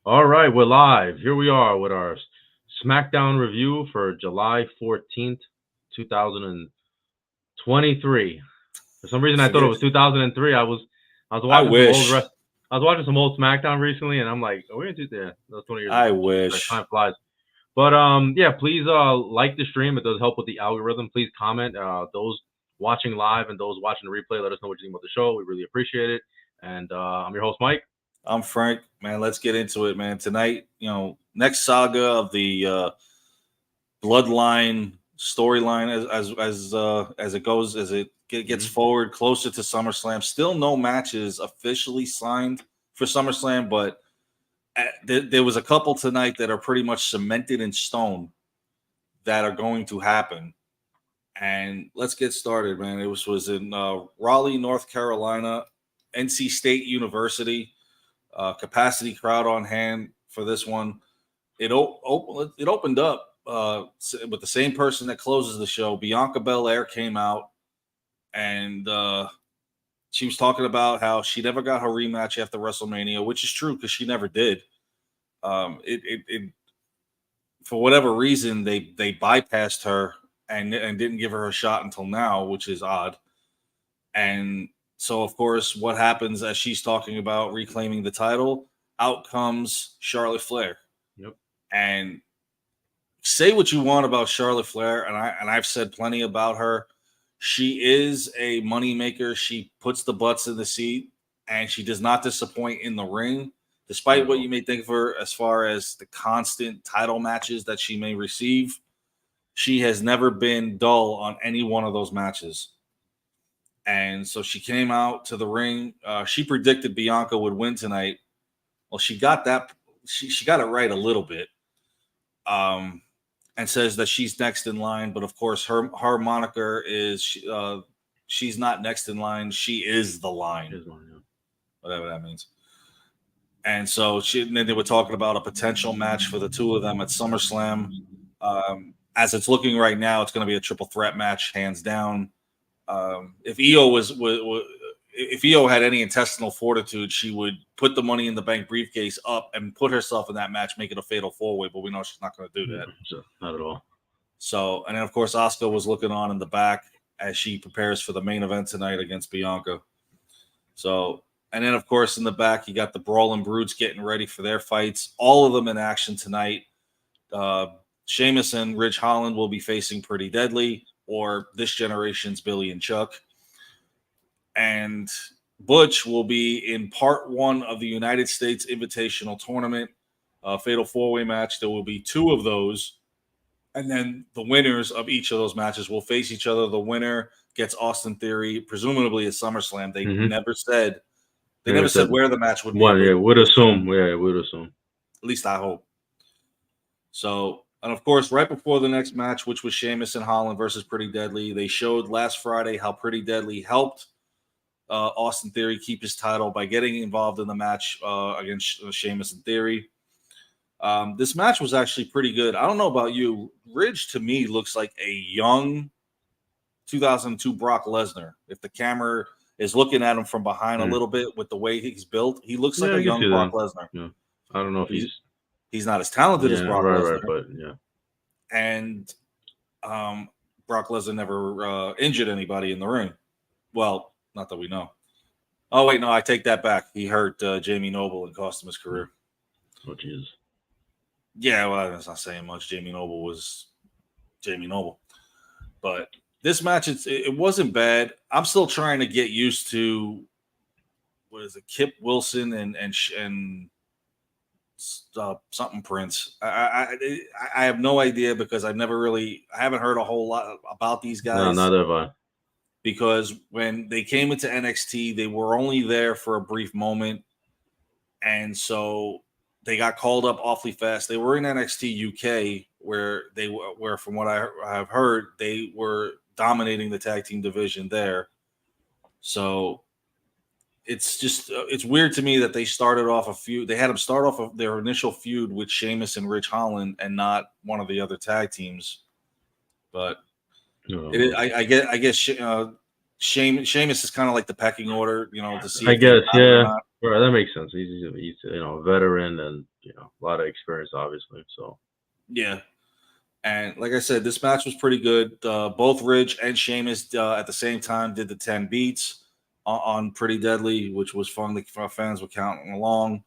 All right, we're live. Here we are with our Smackdown review for July 14th, 2023. For some reason, I thought it was 2003. I was I watching some old wish. rest. I was watching some old SmackDown recently, and I'm like, oh, we're into there. That was 20 years I ago. Like, wish. time flies. But yeah, please like the stream. It does help with the algorithm. Please comment. Those watching live and those watching the replay, let us know what you think about the show. We really appreciate it. And I'm your host, Mike. I'm Frank. Man, let's get into it, man. Tonight, next saga of the bloodline storyline as it goes, as it gets forward closer to SummerSlam. Still no matches officially signed for SummerSlam, but there was a couple tonight that are pretty much cemented in stone that are going to happen. And let's get started, man. It was in Raleigh, North Carolina, NC State University. Capacity crowd on hand for this one. It opened up with the same person that closes the show. Bianca Belair came out, and she was talking about how she never got her rematch after WrestleMania, which is true because she never did. It for whatever reason they bypassed her and didn't give her a shot until now, which is odd. And so, of course, what happens as she's talking about reclaiming the title? Out comes Charlotte Flair. Yep. And say what you want about Charlotte Flair, and I've said plenty about her. She is a moneymaker. She puts the butts in the seat, and she does not disappoint in the ring, despite what you may think of her as far as the constant title matches that she may receive. She has never been dull on any one of those matches. And so she came out to the ring. She predicted Bianca would win tonight. Well, she got that. She got it right a little bit. And says that she's next in line. But of course, her moniker is she's not next in line. She is the line. Whatever that means. And so then they were talking about a potential match for the two of them at SummerSlam. As it's looking right now, it's going to be a triple threat match, hands down. If if Io had any intestinal fortitude, she would put the Money in the Bank briefcase up and put herself in that match, make it a fatal four-way. But we know she's not going to do that. Not at all. So, and then of course, Asuka was looking on in the back as she prepares for the main event tonight against Bianca. So, and then of course in the back you got the Brawling Brutes getting ready for their fights. All of them in action tonight. Sheamus and Ridge Holland will be facing Pretty Deadly, or this generation's Billy and Chuck. And Butch will be in part one of the United States Invitational Tournament, fatal four-way match. There will be two of those. And then the winners of each of those matches will face each other. The winner gets Austin Theory, presumably at SummerSlam. They never said where the match would be. Yeah, would assume. Yeah, would assume. At least I hope. So, and of course, right before the next match, which was Sheamus and Holland versus Pretty Deadly, they showed last Friday how Pretty Deadly helped Austin Theory keep his title by getting involved in the match against Sheamus and Theory. This match was actually pretty good. I don't know about you. Ridge, to me, looks like a young 2002 Brock Lesnar. If the camera is looking at him from behind a little bit with the way he's built, he looks like a young Brock Lesnar. Yeah. I don't know if he's not as talented as Brock Lesnar. Right, but yeah. And Brock Lesnar never injured anybody in the ring. Well, not that we know. Oh, wait, no, I take that back. He hurt Jamie Noble and cost him his career. Oh, jeez. Yeah, well, that's not saying much. Jamie Noble was Jamie Noble. But this match, it wasn't bad. I'm still trying to get used to, what is it, Kip Wilson and something Prince. I have no idea because I haven't heard a whole lot about these guys. No, neither have I. Because when they came into NXT, they were only there for a brief moment. And so they got called up awfully fast. They were in NXT UK where from what I have heard, they were dominating the tag team division there. So it's just, it's weird to me that they started off they had them start off of their initial feud with Sheamus and Ridge Holland and not one of the other tag teams. But I guess Sheamus is kind of like the pecking order, to see. I guess, yeah. Right, that makes sense. He's a veteran and a lot of experience, obviously. So Yeah. And like I said, this match was pretty good. Both Ridge and Sheamus at the same time did the 10 beats on Pretty Deadly, which was fun. The fans were counting along.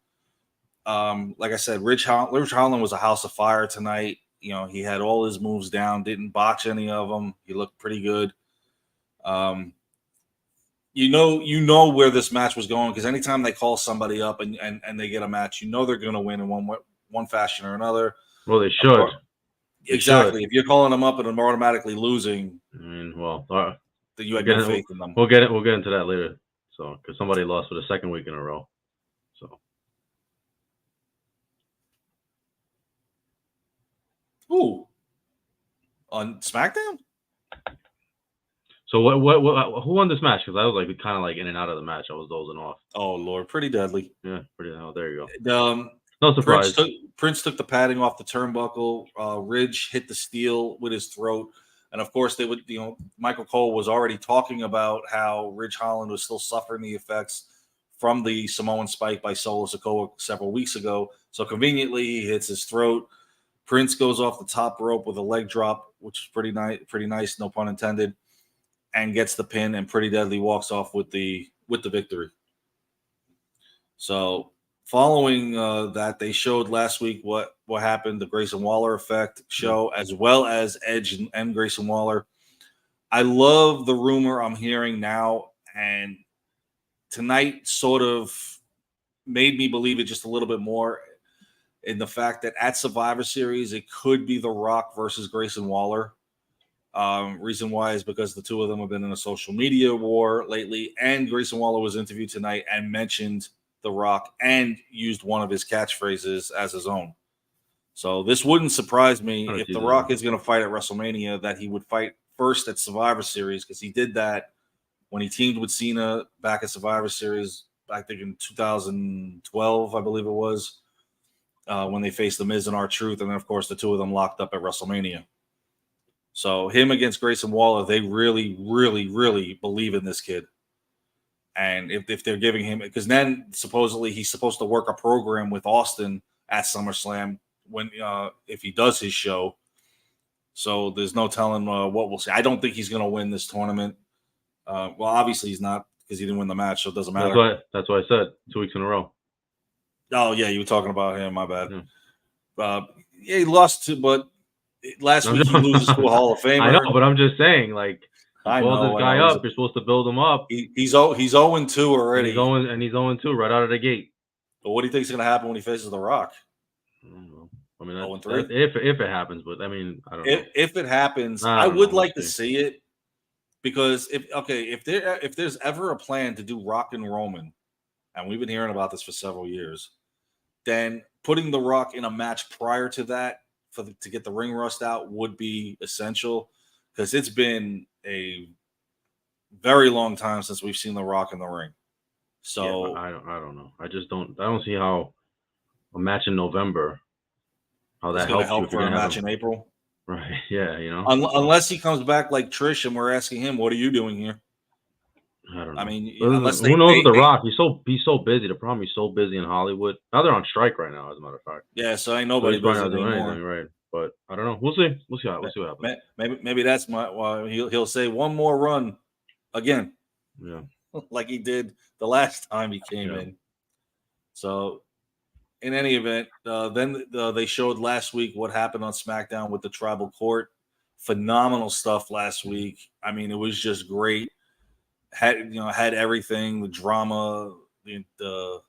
Like I said, Ridge Holland was a house of fire tonight. He had all his moves down, didn't botch any of them. He looked pretty good. Where this match was going, because anytime they call somebody up and they get a match, they're going to win in one fashion or another. well, they should. Exactly. If you're calling them up and they're automatically losing, I mean, well, then you had no faith in them. We'll get into that later. So, because somebody lost for the second week in a row. So, Ooh, on SmackDown. So who won this match? Because I was kind of in and out of the match. I was dozing off. Oh Lord, Pretty Deadly. Yeah, pretty. Oh, there you go. No surprise. Prince took the padding off the turnbuckle. Ridge hit the steel with his throat, and of course they would. Michael Cole was already talking about how Ridge Holland was still suffering the effects from the Samoan spike by Solo Sikoa several weeks ago. So conveniently, he hits his throat. Prince goes off the top rope with a leg drop, which is pretty nice, no pun intended, and gets the pin. And Pretty Deadly walks off with the victory. So following that, they showed last week what happened, the Grayson Waller effect show, as well as Edge and Grayson Waller. I love the rumor I'm hearing now, and tonight sort of made me believe it just a little bit more in the fact that at Survivor Series, it could be The Rock versus Grayson Waller. Reason why is because the two of them have been in a social media war lately, and Grayson Waller was interviewed tonight and mentioned The Rock and used one of his catchphrases as his own. So this wouldn't surprise me if The Rock is going to fight at WrestleMania, that he would fight first at Survivor Series, because he did that when he teamed with Cena back at Survivor Series, I think in 2012, I believe it was, when they faced The Miz and R-Truth, and then, of course, the two of them locked up at WrestleMania. So him against Grayson Waller, they really, really, really believe in this kid. And if they're giving him, because then supposedly he's supposed to work a program with Austin at SummerSlam if he does his show. So there's no telling what we'll see. I don't think he's going to win this tournament. Well, obviously he's not, because he didn't win the match, so it doesn't matter. That's why I said 2 weeks in a row. Oh yeah, you were talking about him. My bad. Yeah, he lost to, but last week he loses to a Hall of Famer. I know, but I'm just saying, build this guy up. You're supposed to build him up. He's 0-2 already. And he's 0-2 right out of the gate. But what do you think is going to happen when he faces The Rock? I don't know. I mean, 0-3? If it happens, but I mean, I don't know. If it happens, I would like to see it, because if there's ever a plan to do Rock and Roman, and we've been hearing about this for several years, then putting The Rock in a match prior to that to get the ring rust out would be essential, because it's been a very long time since we've seen The Rock in the ring. So yeah, I don't know. I don't see how a match in November, how that helps for a match in April. Right. Yeah. Unless he comes back like Trish and we're asking him, what are you doing here? I don't know. I mean, who knows with The Rock? He's so busy. The problem, he's so busy in Hollywood. Now they're on strike right now, as a matter of fact. Yeah, so ain't nobody busy anymore. Anything, right? But I don't know. We'll see. We'll see what happens. Maybe that's why he'll say one more run again. Yeah, like he did the last time he came in. So, in any event, then they showed last week what happened on SmackDown with the Tribal Court. Phenomenal stuff last week. I mean, it was just great. Had everything, the drama, the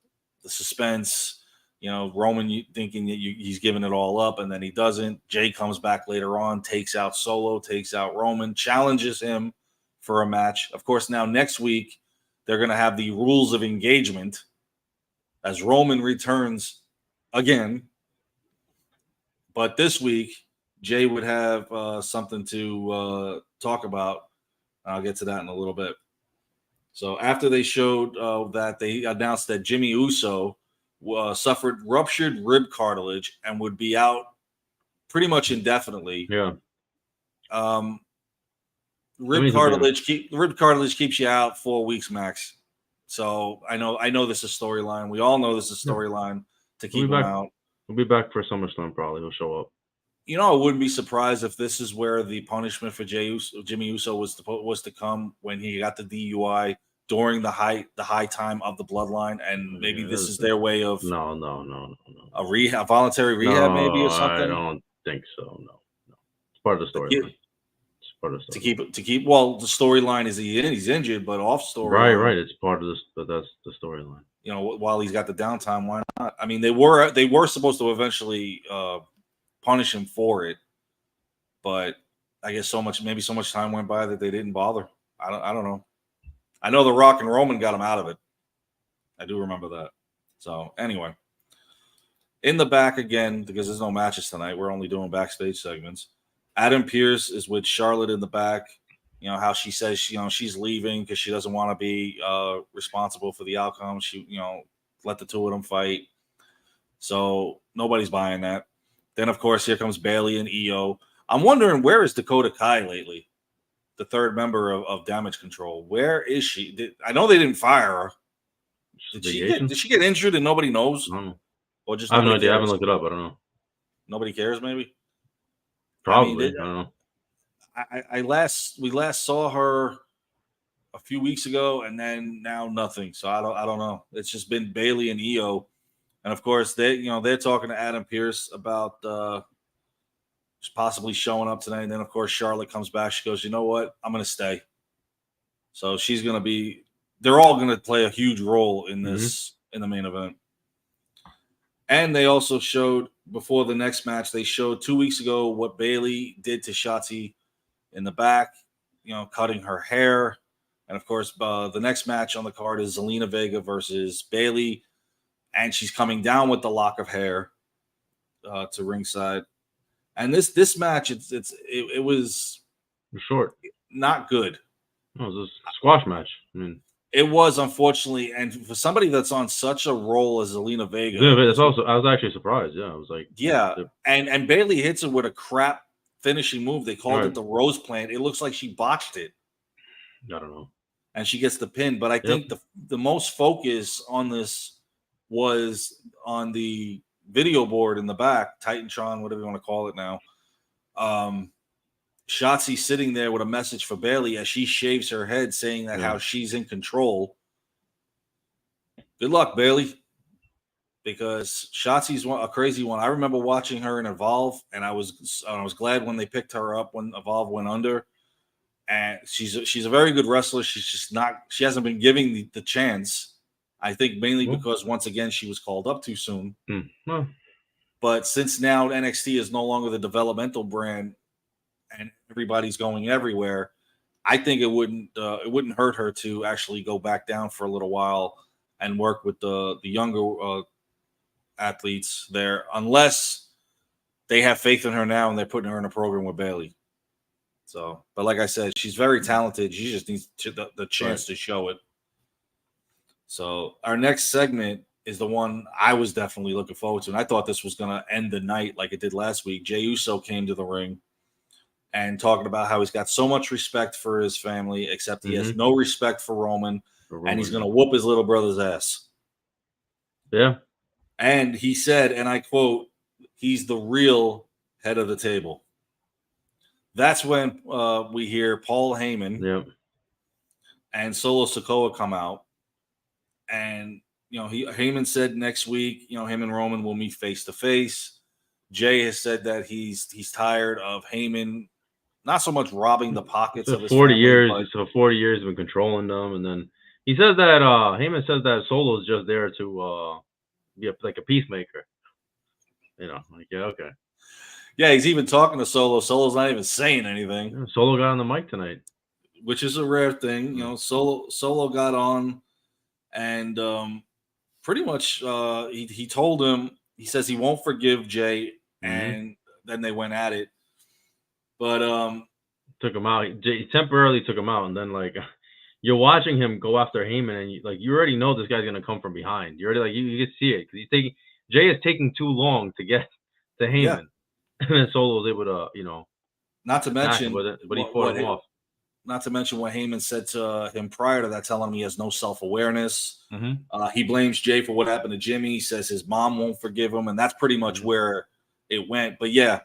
suspense. Roman thinking that he's giving it all up, and then he doesn't. Jay comes back later on, takes out Solo, takes out Roman, challenges him for a match. Of course, now next week, they're going to have the rules of engagement as Roman returns again. But this week, Jay would have something to talk about. I'll get to that in a little bit. So after they showed that, they announced that Jimmy Uso suffered ruptured rib cartilage and would be out pretty much indefinitely. Yeah. Rib cartilage keeps you out 4 weeks max. So I know this is storyline. We all know this is storyline to keep him out. We'll be back for SummerSlam probably. He'll show up. You know, I wouldn't be surprised if this is where the punishment for Jimmy Uso was to come when he got the DUI during the high time of the Bloodline, and maybe this is their way of no. A voluntary rehab, maybe, or something. I don't think so. No. It's part of the storyline. To keep. Well, the storyline is he's injured, but off story. Right. It's part of this, but that's the storyline. You know, while he's got the downtime, why not? I mean, they were supposed to eventually punish him for it, but I guess so much time went by that they didn't bother. I don't know. I know The Rock and Roman got him out of it. I do remember that. So anyway, in the back again, because there's no matches tonight, we're only doing backstage segments. Adam Pearce is with Charlotte in the back. You know how she says she's leaving because she doesn't want to be responsible for the outcome. She let the two of them fight. So nobody's buying that. Then of course here comes Bayley and Io. I'm wondering, where is Dakota Kai lately? The third member of Damage Control. Where is she? I know they didn't fire her. Did she get injured and nobody knows? I don't know. Or just I have no idea. I haven't looked it up. I don't know. Nobody cares, maybe? Probably. I don't know. We last saw her a few weeks ago, and then now nothing. So I don't know. It's just been Bayley and Io, and of course they're talking to Adam Pearce about possibly showing up tonight. And then of course Charlotte comes back. She goes, "You know what? I'm going to stay." So she's going to be. They're all going to play a huge role in this in the main event. And they also showed before the next match. They showed 2 weeks ago what Bayley did to Shotzi in the back, cutting her hair. And of course, the next match on the card is Zelina Vega versus Bayley, and she's coming down with the lock of hair to ringside. And this match, it was short, not good. No, it was a squash match. I mean, it was, unfortunately, and for somebody that's on such a roll as Zelina Vega, it's also. I was actually surprised. Yeah, I was like, and Bayley hits her with a crap finishing move. They called it the Rose Plant. It looks like she botched it. I don't know. And she gets the pin, but I think the most focus on this was on the video board in the back, Titantron, whatever you want to call it now. Shotzi sitting there with a message for Bayley as she shaves her head, saying that how she's in control. Good luck, Bayley, because Shotzi's a crazy one. I remember watching her in Evolve, and I was glad when they picked her up when Evolve went under. And she's a very good wrestler. She's just not. She hasn't been giving the chance. I think mainly because once again she was called up too soon. Well. But since now NXT is no longer the developmental brand, and everybody's going everywhere, I think it wouldn't hurt her to actually go back down for a little while and work with the younger athletes there, unless they have faith in her now and they're putting her in a program with Bayley. So, but like I said, she's very talented. She just needs the chance to show it. So our next segment is the one I was definitely looking forward to, and I thought this was going to end the night like it did last week. Jey Uso came to the ring and talking about how he's got so much respect for his family, except he has no respect for Roman, and he's going to whoop his little brother's ass. Yeah. And he said, and I quote, "He's the real head of the table." That's when we hear Paul Heyman and Solo Sikoa come out. And, Heyman said next week, him and Roman will meet face to face. Jay has said that he's tired of Heyman not so much robbing the pockets of his 40 family, years. but, So 40 years have been controlling them. And then he says that Heyman says that Solo's just there to be like a peacemaker. Okay. Yeah, he's even talking to Solo. Solo's not even saying anything. Yeah, Solo got on the mic tonight, which is a rare thing. Solo got on, and pretty much he told him, he says he won't forgive Jay, and then they went at it. But took him out. He temporarily took him out, and then you're watching him go after Heyman, and you already know this guy's gonna come from behind. You already you can see it because Jay is taking too long to get to Heyman. And then Solo was able to, not to mention, but he fought him off. not to mention what Heyman said to him prior to that, telling him he has no self-awareness. Mm-hmm. He blames Jay for what happened to Jimmy. He says his mom won't forgive him, and that's pretty much where it went. But yeah,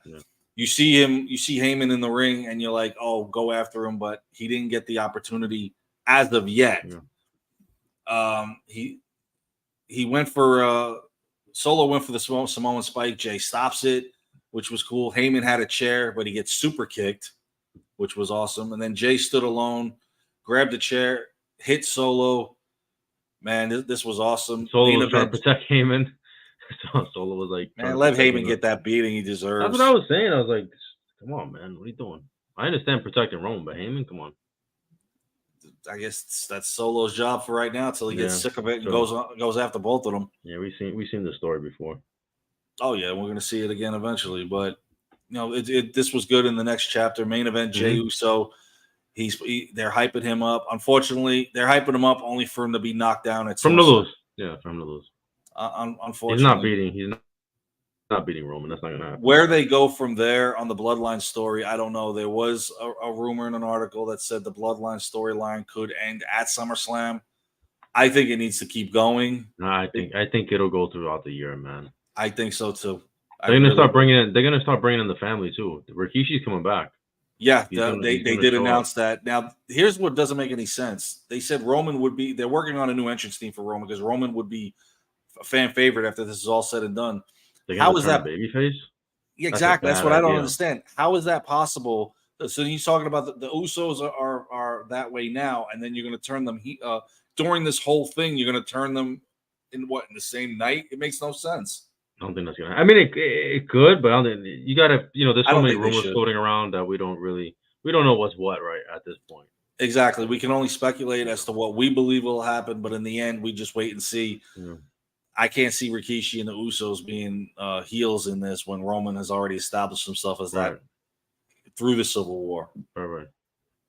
you see Heyman in the ring, and you're like, oh, go after him, but he didn't get the opportunity as of yet. He went for Solo went for the Samoan Spike. Jay stops it, which was cool. Heyman had a chair, but he gets super kicked, which was awesome. And then Jay stood alone, grabbed a chair, hit Solo. Man, this was awesome. Solo was trying to protect Heyman. Solo was like, man, let Heyman get that beating he deserves. That's what I was saying. I was like, come on, man. What are you doing? I understand protecting Roman, but Heyman, come on. I guess that's Solo's job for right now until he gets sick of it and goes after both of them. Yeah, we've seen this story before. Oh yeah, we're gonna see it again eventually. But this was good in the next chapter. Main event: Jey Uso. They're hyping him up. Unfortunately, they're hyping him up only for him to be knocked down at from the lose. Yeah, from the lose. Unfortunately, he's not beating Roman. That's not gonna happen. Where they go from there on the Bloodline story, I don't know. There was a rumor in an article that said the Bloodline storyline could end at SummerSlam. I think it needs to keep going. No, I think it'll go throughout the year, man. I think so too. They're gonna start bringing in the family too. Rikishi's coming back. Yeah, they did announce that. Now, here's what doesn't make any sense. They said Roman would be. They're working on a new entrance theme for Roman because Roman would be a fan favorite after this is all said and done. How is that babyface? Yeah, exactly. That's what I don't understand. How is that possible? So he's talking about the Usos are that way now, and then you're going to turn them during this whole thing. You're going to turn them in the same night? It makes no sense. I don't think that's gonna. I mean, it could, but I don't think you gotta. There's so many rumors floating around that we don't know what's what right at this point. Exactly. We can only speculate as to what we believe will happen, but in the end, we just wait and see. Yeah. I can't see Rikishi and the Usos being heels in this when Roman has already established himself as that through the Civil War. Right.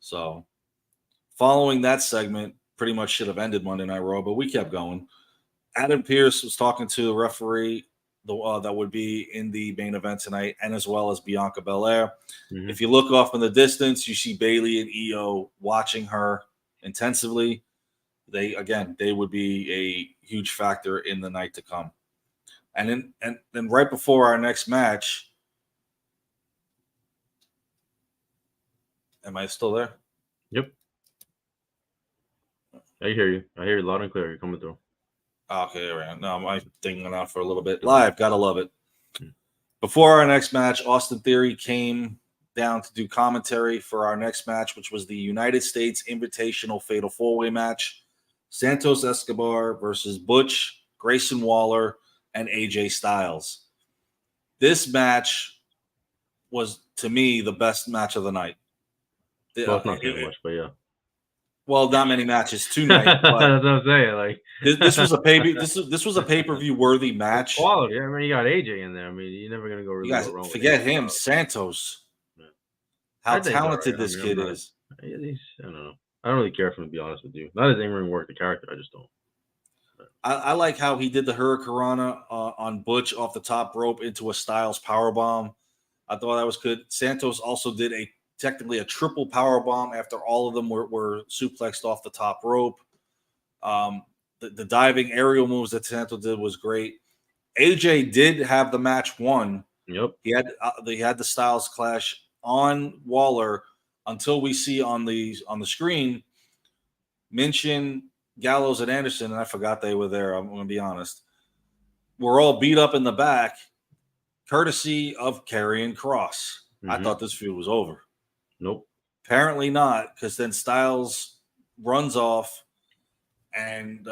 So, following that segment, pretty much should have ended Monday Night Raw, but we kept going. Adam Pearce was talking to the referee that would be in the main event tonight, and as well as Bianca Belair. Mm-hmm. If you look off in the distance, you see Bayley and Io watching her intensively. They would be a huge factor in the night to come. And then right before our next match, am I still there? Yep. I hear you. I hear you loud and clear. You're coming through. Okay, right. No, my thing went out for a little bit. Live, gotta love it. Before our next match, Austin Theory came down to do commentary for our next match, which was the United States Invitational Fatal 4-Way match. Santos Escobar versus Butch, Grayson Waller, and AJ Styles. This match was, to me, the best match of the night. Well, it's not too much, but yeah. Well, not many matches tonight. But that's what I'm saying. Like this was a this was a pay-per-view worthy match. Quality. I mean, you got AJ in there. I mean, you're never gonna go really wrong. Forget him, Santos. Yeah. How talented this kid is. I don't know. I don't really care for him, to be honest with you. Not his in-ring work, the character. I just don't. I like how he did the Hurricanrana on Butch off the top rope into a Styles powerbomb. I thought that was good. Santos also did technically a triple power bomb after all of them were suplexed off the top rope. The diving aerial moves that Santos did was great. AJ did have the match won. Yep. He had the Styles clash on Waller until we see on the screen Minchin, Gallows, and Anderson, and I forgot they were there. I'm going to be honest. We're all beat up in the back, courtesy of Karrion Kross. Mm-hmm. I thought this feud was over. Nope. Apparently not, because then Styles runs off and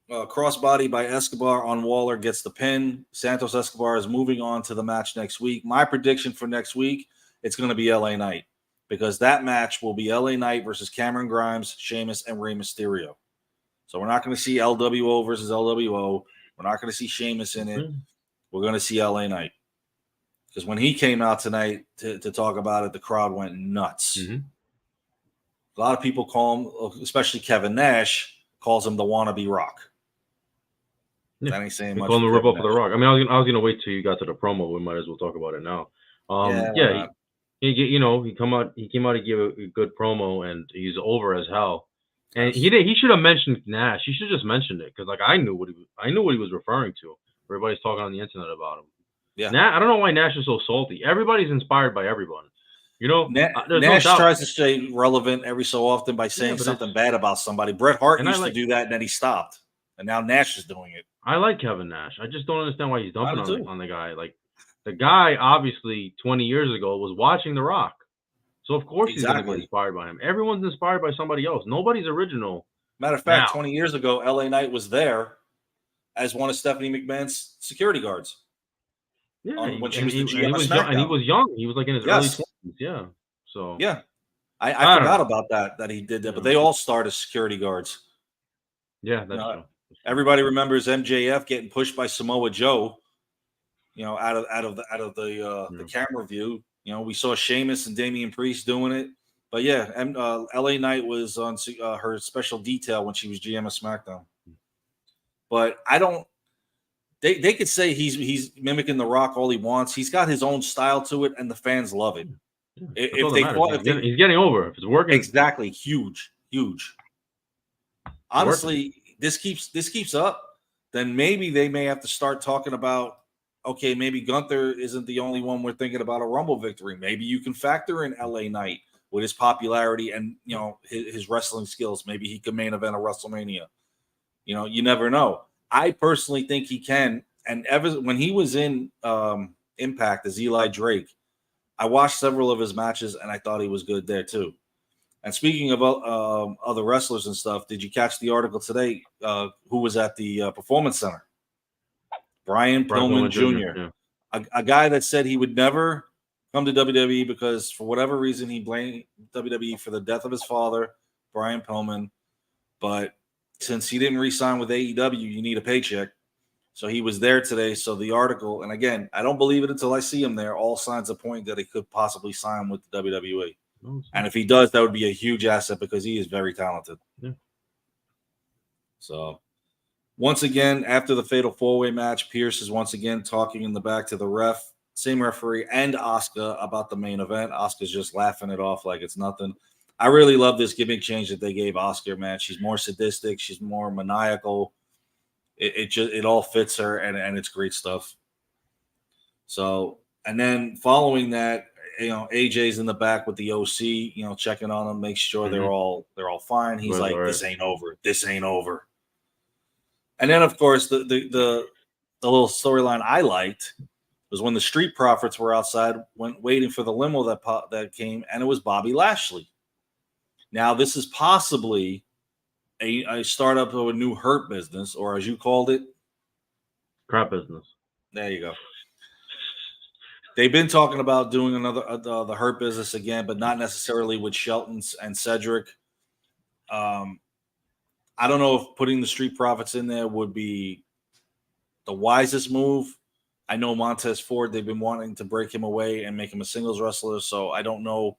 crossbody by Escobar on Waller gets the pin. Santos Escobar is moving on to the match next week. My prediction for next week, it's going to be LA Knight, because that match will be LA Knight versus Cameron Grimes, Sheamus, and Rey Mysterio. So we're not going to see LWO versus LWO. We're not going to see Sheamus in it. We're going to see LA Knight. Because when he came out tonight to talk about it, the crowd went nuts. Mm-hmm. A lot of people call him, especially Kevin Nash, calls him the wannabe Rock. Yeah. That ain't saying much. Call him the rip off of the Rock. I mean, I was gonna wait till you got to the promo. We might as well talk about it now. he came out to give a good promo, and he's over as hell. And he should have mentioned Nash. He should have just mentioned it because like I knew what he was referring to. Everybody's talking on the internet about him. Yeah. I don't know why Nash is so salty. Everybody's inspired by everyone. There's Nash no doubt. tries to stay relevant every so often by saying something bad about somebody. Bret Hart used to do that, and then he stopped. And now Nash is doing it. I like Kevin Nash. I just don't understand why he's dumping on the guy. Like, the guy, obviously, 20 years ago, was watching The Rock. So, of course, he's going to be inspired by him. Everyone's inspired by somebody else. Nobody's original. Matter of fact, 20 years ago, LA Knight was there as one of Stephanie McMahon's security guards. Yeah, when she was the GM of SmackDown. And he was young. He was like in his early 20s. Yeah. So yeah, I forgot about that he did that. But they all start as security guards. Yeah, that's true. Everybody remembers MJF getting pushed by Samoa Joe. Out of the camera view. We saw Sheamus and Damian Priest doing it. But yeah, LA Knight was on her special detail when she was GM of SmackDown. But I don't. They could say he's mimicking The Rock all he wants. He's got his own style to it, and the fans love it. He's getting over. If it's working, exactly, huge. Honestly, this keeps up, then maybe they may have to start talking about. Okay, maybe Gunther isn't the only one we're thinking about a Rumble victory. Maybe you can factor in LA Knight with his popularity and his wrestling skills. Maybe he could main event a WrestleMania. You never know. I personally think he can. And when he was in Impact as Eli Drake, I watched several of his matches and I thought he was good there too. And speaking of other wrestlers and stuff, did you catch the article today? Who was at the Performance Center? Brian Pillman Jr. Yeah. A guy that said he would never come to WWE because for whatever reason he blamed WWE for the death of his father, Brian Pillman. But since he didn't re-sign with AEW, you need a paycheck. So he was there today. So the article, and again, I don't believe it until I see him there. All signs point that he could possibly sign with the WWE. And if he does, that would be a huge asset because he is very talented. Yeah. So once again, after the fatal four-way match, Pierce is once again talking in the back to the same referee, and Asuka about the main event. Asuka's just laughing it off like it's nothing. I really love this gimmick change that they gave Asuka, man. She's more sadistic. She's more maniacal. It all fits her, and it's great stuff. So, and then following that, AJ's in the back with the OC, checking on them, make sure they're all fine. He's like, this ain't over. This ain't over. And then, of course, the little storyline I liked was when the Street Profits were outside, waiting for the limo that came, and it was Bobby Lashley. Now, this is possibly a startup of a new Hurt business, or as you called it, crap business. There you go. They've been talking about doing another the Hurt business again, but not necessarily with Shelton and Cedric. I don't know if putting the Street Profits in there would be the wisest move. I know Montez Ford, they've been wanting to break him away and make him a singles wrestler, so I don't know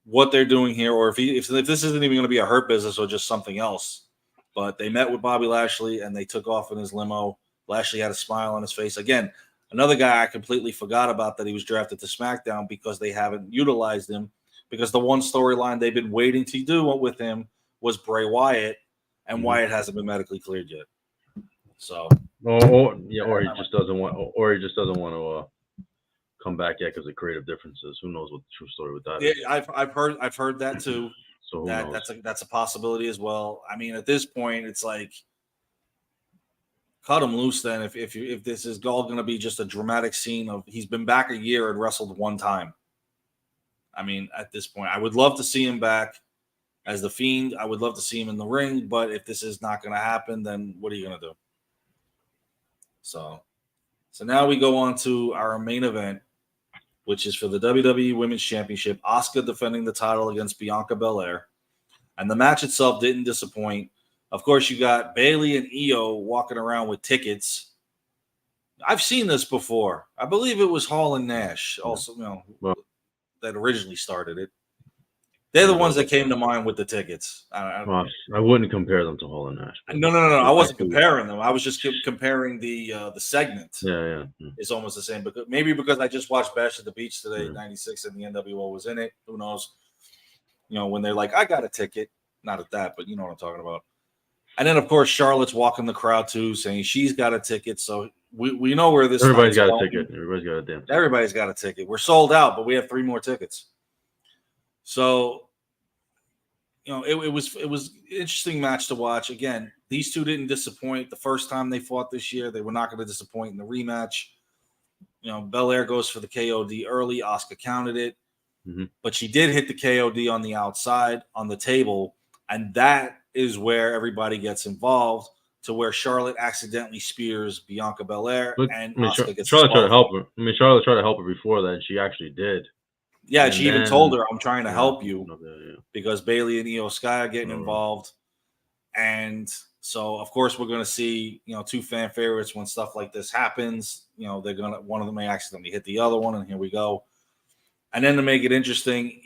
what they're doing here, or if this isn't even going to be a Hurt business or just something else. But they met with Bobby Lashley and they took off in his limo. Lashley had a smile on his face. Again, another guy I completely forgot about that he was drafted to SmackDown because they haven't utilized him, because the one storyline they've been waiting to do with him was Bray Wyatt, and Wyatt hasn't been medically cleared yet. So, or he just doesn't want to come back yet because of creative differences. Who knows what the true story with that is? Yeah, I've heard that too. So that's a possibility as well. I mean, at this point, it's like cut him loose. Then if this is all going to be just a dramatic scene of he's been back a year and wrestled one time. I mean, at this point, I would love to see him back as the Fiend. I would love to see him in the ring, but if this is not going to happen, then what are you going to do? So now we go on to our main event, which is for the WWE Women's Championship. Asuka defending the title against Bianca Belair. And the match itself didn't disappoint. Of course, you got Bayley and Io walking around with tickets. I've seen this before. I believe it was Hall and Nash also, that originally started it. They're the ones that came to mind with the tickets. I wouldn't compare them to Hall and Nash. No. I wasn't comparing them. I was just comparing the segment. Yeah. It's almost the same. Because I just watched Bash at the Beach today, '96, and the NWO was in it. Who knows? When they're like, I got a ticket. Not at that, but you know what I'm talking about. And then, of course, Charlotte's walking the crowd, too, saying she's got a ticket. So we know where this Everybody's got a ticket. Everybody's got a damn ticket. Everybody's got a ticket. We're sold out, but we have 3 more tickets. So, it was an interesting match to watch. Again, these two didn't disappoint the first time they fought this year. They were not going to disappoint in the rematch. Belair goes for the KOD early. Asuka counted it. Mm-hmm. But she did hit the KOD on the outside, on the table. And that is where everybody gets involved, to where Charlotte accidentally spears Bianca Belair, and Asuka gets Charlotte tried to help her. Charlotte tried to help her before that, and she actually did. Yeah, and she even told her, I'm trying to help you, because Bayley and Io Sky are getting involved. And so, of course, we're going to see, 2 fan favorites when stuff like this happens. One of them may accidentally hit the other one, and here we go. And then to make it interesting,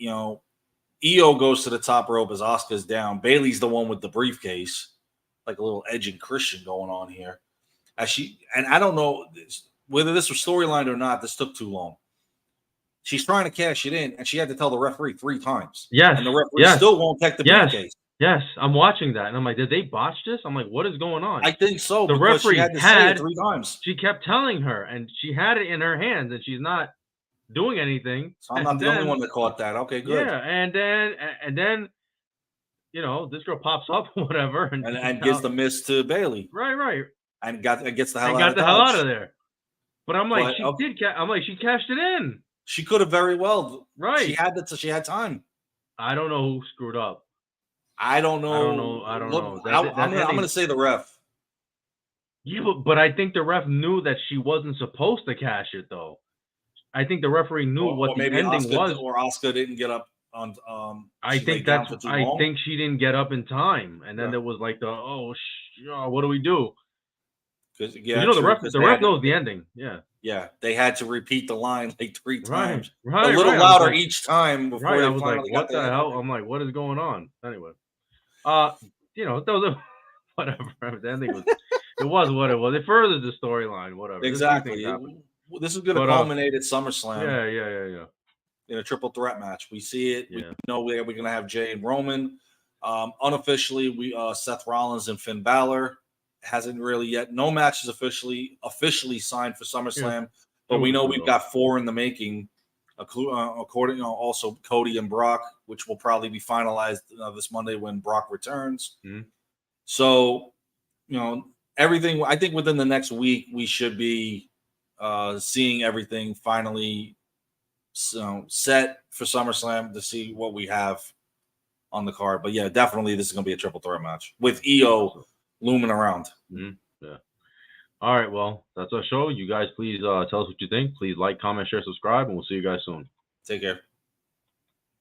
Io goes to the top rope as Asuka's down. Bayley's the one with the briefcase, like a little Edge and Christian going on here. And I don't know whether this was storyline or not. This took too long. She's trying to cash it in, and she had to tell the referee 3 times. Yes. And the referee still won't take the briefcase. Yes, I'm watching that, and I'm like, did they botch this? I'm like, what is going on? I think so. The referee she had to say it 3 times. She kept telling her, and she had it in her hands, and she's not doing anything. So I'm not the only one that caught that. Okay, good. Yeah, and then this girl pops up or whatever, and gives the miss to Bayley. Right. And gets the hell out of there. But I'm like, she cashed it in. She could have very well. Right. She had time. I don't know who screwed up. I don't know. I'm going to say the ref. Yeah, but I think the ref knew that she wasn't supposed to cash it, though. I think the referee knew what the ending was. Or Asuka didn't get up on. I think she didn't get up in time, and then there was like what do we do? Because the ref knows the ending. Yeah, they had to repeat the line like 3 times, right, a little louder each time. Before I was like, "What the hell?" I'm like, "What is going on?" Anyway, those whatever. The ending was what it was. It furthers the storyline. Whatever. Exactly. This is going to culminate at SummerSlam. Yeah. In a triple threat match, we see it. We know we're going to have Jay and Roman. Unofficially, we Seth Rollins and Finn Balor. Hasn't really yet. No matches officially signed for SummerSlam, but we know we've got 4 in the making. According, also Cody and Brock, which will probably be finalized this Monday when Brock returns. Mm-hmm. So, everything. I think within the next week we should be seeing everything finally set for SummerSlam to see what we have on the card. But yeah, definitely this is going to be a triple threat match with Io looming around. Mm-hmm. Yeah. All right. Well, that's our show. You guys, please tell us what you think. Please like, comment, share, subscribe, and we'll see you guys soon. Take care.